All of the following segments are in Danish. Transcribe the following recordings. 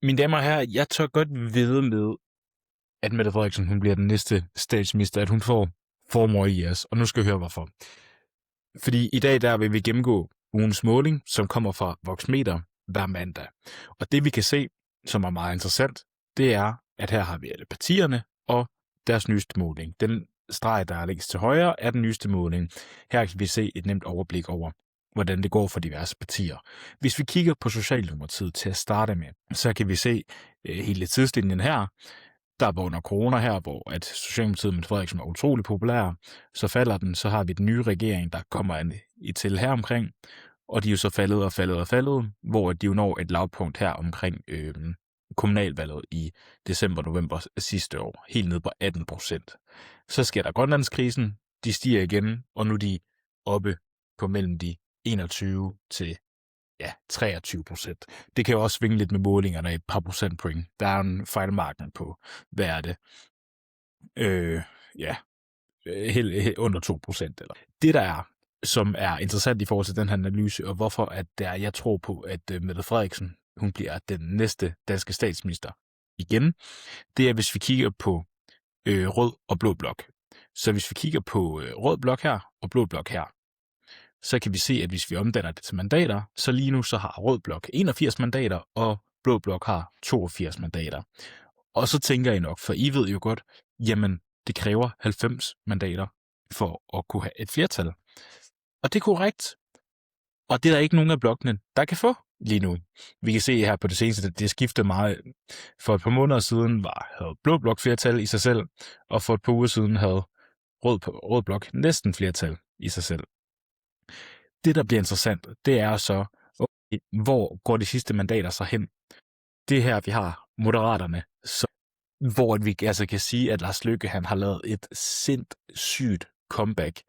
Mine damer og herrer, jeg tør godt vide med, at Mette Frederiksen hun bliver den næste statsminister, at hun får formår i os. Og nu skal jeg høre, hvorfor. Fordi i dag der vil vi gennemgå ugens måling, som kommer fra Voxmeter hver mandag. Og det vi kan se, som er meget interessant, det er, at her har vi alle partierne og deres nyeste måling. Den streg, der er længst til højre, er den nyeste måling. Her kan vi se et nemt overblik over, hvordan det går for diverse partier. Hvis vi kigger på Socialdemokratiet til at starte med, så kan vi se hele tidslinjen her. Der er under corona her, hvor at Socialdemokratiet med Frederiksen er utrolig populær. Så falder den, så har vi den nye regering, der kommer til her omkring. Og de er jo så faldet, hvor de jo når et lavpunkt her omkring kommunalvalget i december-november sidste år. Helt ned på 18%. Så sker der Grønlandskrisen, de stiger igen, og nu er de oppe på mellem de 21 til 23%. Det kan jo også svinge lidt med målingerne i et par procentpoint. Der er en fejlmarken på, hvad er det? Helt under 2%. Eller. Det der er, som er interessant i forhold til den her analyse, og hvorfor at jeg tror på, at Mette Frederiksen hun bliver den næste danske statsminister igen, det er, hvis vi kigger på rød og blå blok. Så hvis vi kigger på rød blok her og blå blok her, så kan vi se, at hvis vi omdanner det til mandater, så lige nu så har rød blok 81 mandater, og blå blok har 82 mandater. Og så tænker I nok, for I ved jo godt, jamen det kræver 90 mandater for at kunne have et flertal. Og det er korrekt. Og det er der ikke nogen af blokkene, der kan få lige nu. Vi kan se her på det seneste, at det skifter meget. For et par måneder siden havde blå blok flertal i sig selv, og for et par uger siden havde rød blok næsten flertal i sig selv. Det, der bliver interessant, det er så, hvor går de sidste mandater så hen? Det her, vi har Moderaterne, hvor vi altså kan sige, at Lars Løkke han har lavet et sindssygt comeback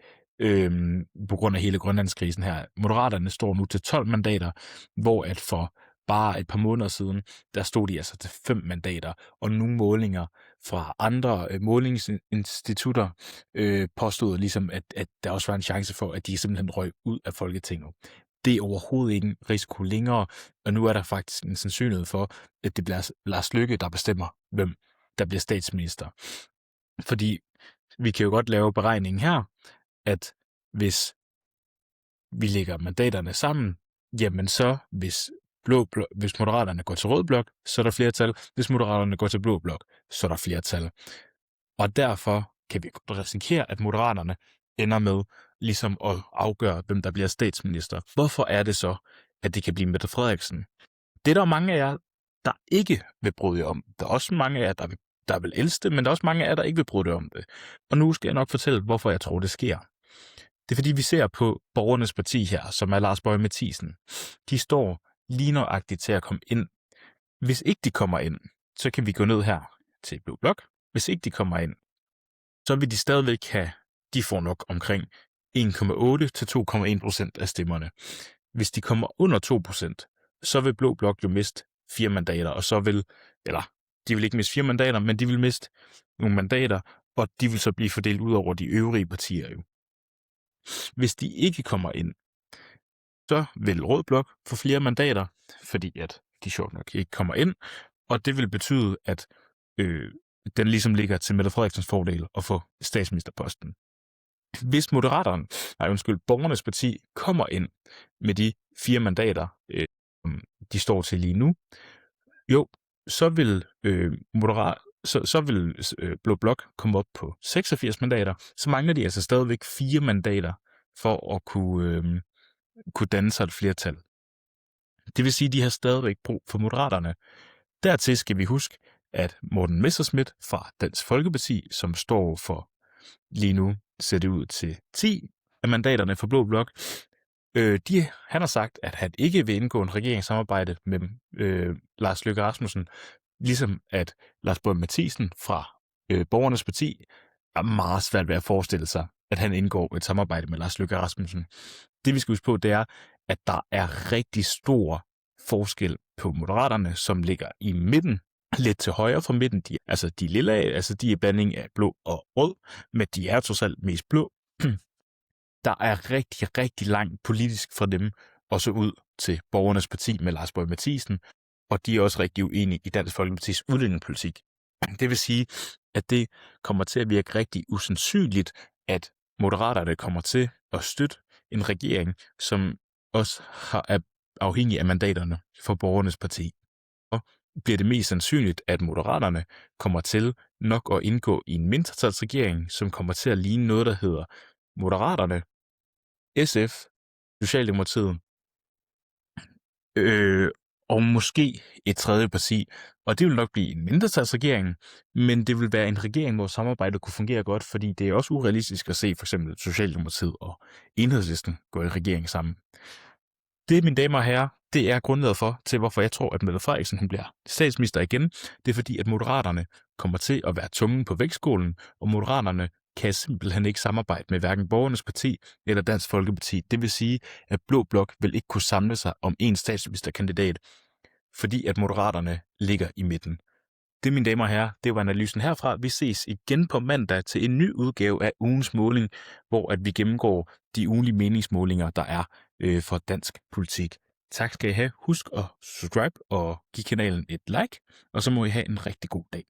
på grund af hele Grønlandskrisen her. Moderaterne står nu til 12 mandater, hvor at for bare et par måneder siden, der stod de altså til 5 mandater, og nogle målinger fra andre målingsinstitutter påstod ligesom, at der også var en chance for, at de simpelthen røg ud af Folketinget. Det er overhovedet ikke en risiko længere, og nu er der faktisk en sandsynlighed for, at det bliver Lars Løkke, der bestemmer, hvem der bliver statsminister. Fordi vi kan jo godt lave beregningen her, at hvis vi lægger mandaterne sammen, jamen så hvis Moderaterne går til rød blok, så er der flertal. Hvis Moderaterne går til blå blok, så er der flertal. Og derfor kan vi risikere, at Moderaterne ender med ligesom at afgøre, hvem der bliver statsminister. Hvorfor er det så, at det kan blive Mette Frederiksen? Det er der mange af jer, der ikke vil bryde jer om. Der er også mange af jer, der vil elske det, men der er også mange af jer, der ikke vil bryde jer om det. Og nu skal jeg nok fortælle, hvorfor jeg tror, det sker. Det er fordi, vi ser på Borgernes Parti her, som er Lars Boje Mathiesen. De står lige nøjagtigt til at komme ind. Hvis ikke de kommer ind, så kan vi gå ned her til Blå Blok. Hvis ikke de kommer ind, så vil de stadigvæk de får nok omkring 1,8 til 2,1% af stemmerne. Hvis de kommer under 2%, så vil Blå Blok jo miste 4 mandater, og de vil ikke miste 4 mandater, men de vil miste nogle mandater, og de vil så blive fordelt ud over de øvrige partier jo. Hvis de ikke kommer ind, så vil Rød Blok få flere mandater, fordi at de sjovt nok ikke kommer ind, og det vil betyde, at den ligesom ligger til Mette Frederiksens fordel at få statsministerposten. Hvis Borgernes Parti kommer ind med de 4 mandater, de står til lige nu, så vil Blå Blok komme op på 86 mandater, så mangler de altså stadigvæk 4 mandater for at kunne danne sig et flertal. Det vil sige, at de har stadigvæk brug for Moderaterne. Dertil skal vi huske, at Morten Messerschmidt fra Dansk Folkeparti, som står for lige nu, ser det ud til 10 af mandaterne for Blå Blok, han har sagt, at han ikke vil indgå en regeringssamarbejde med Lars Løkke Rasmussen, ligesom at Lars Boje Mathiesen fra Borgernes Parti er meget svært ved at forestille sig, at han indgår et samarbejde med Lars Løkke Rasmussen. Det vi skal huske på, det er, at der er rigtig stor forskel på Moderaterne, som ligger i midten, lidt til højre for midten. De er lilla, de er blanding af blå og rød, men de er trods alt mest blå. Der er rigtig, rigtig langt politisk fra dem, og så ud til Borgernes Parti med Lars Boje Mathiesen, og de er også rigtig uenige i Dansk Folkepartis udlændingepolitik. Det vil sige, at det kommer til at virke rigtig usandsynligt, at Moderaterne kommer til at støtte en regering, som også er afhængig af mandaterne for Borgernes Parti. Og bliver det mest sandsynligt, at Moderaterne kommer til nok at indgå i en mindretalsregering, som kommer til at ligne noget, der hedder Moderaterne, SF, Socialdemokratiet, og måske et tredje parti. Og det vil nok blive en mindretalsregering, men det vil være en regering, hvor samarbejdet kunne fungere godt, fordi det er også urealistisk at se for eksempel Socialdemokratiet og Enhedslisten gå i regering sammen. Det, mine damer og herrer, det er grundlaget for, til hvorfor jeg tror, at Mette Frederiksen hun bliver statsminister igen. Det er fordi, at Moderaterne kommer til at være tungen på vægtskålen, og Moderaterne kan simpelthen ikke samarbejde med hverken Borgernes Parti eller Dansk Folkeparti. Det vil sige, at Blå Blok vil ikke kunne samle sig om en statsministerkandidat, fordi at Moderaterne ligger i midten. Det, mine damer og herrer, det var analysen herfra. Vi ses igen på mandag til en ny udgave af ugens måling, hvor at vi gennemgår de ugenlige meningsmålinger, der er for dansk politik. Tak skal I have. Husk at subscribe og give kanalen et like, og så må I have en rigtig god dag.